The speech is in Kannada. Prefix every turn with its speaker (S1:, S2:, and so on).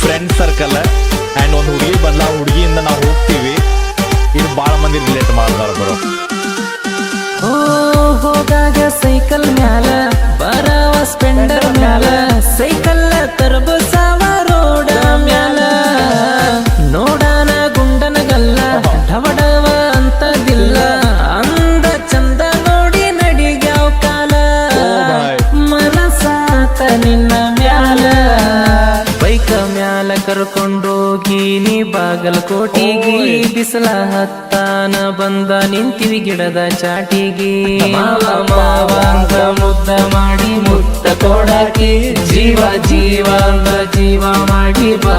S1: ಫ್ರೆಂಡ್ ಸರ್ಕಲ್ ಆ್ಯಂಡ್ ಒಂದು ಹುಡುಗಿ ಬಂದ್ಲ, ಹುಡುಗಿಯಿಂದ ನಾವು ಹೋಗ್ತೀವಿ. ಇದು ಭಾಳ ಮಂದಿ ರಿಲೇಟ್ ಮಾಡ್ತಾರ ಬರೋ.
S2: ಹೋಗಾಗ ಸೈಕಲ್ ಮ್ಯಾಲ ಬರವ ಸ್ಪೆಂಡರ್ ಮ್ಯಾಲ ಸೈಕಲ್ ತರ್ಬಸಾವ ರೋಡ ಮ್ಯಾಲ ನೋಡಾನ ಗುಂಡನಗಲ್ಲ ಢವಡವ ಅಂತದಿಲ್ಲ ಅಂದ ಚಂದ ನೋಡಿ ನಡಿಗ್ಯಾವ ಕಾಲ ಮನಸಾತ ನಿನ್ನ ಮ್ಯಾಲ ಬೈಕ ಮ್ಯಾಲ ಕರ್ಕೊಂಡೋಗಿ ನೀ ಬಾಗಲಕೋಟಿಗಿ ಬಿಸಿಲ ಹತ್ತಾನ ಬಂದ ನಿಂತಿವಿ ಗಿಡದ ಚಾಟಿಗಿ ಮಾವ ಮಾವ ಅಂತ ಮುದ್ದ ಮಾಡಿ ಮುತ್ತ ಕೊಡಾಕಿ ಜೀವ ಜೀವ ಅಂತ ಜೀವ ಮಾಡಿ ಬಾ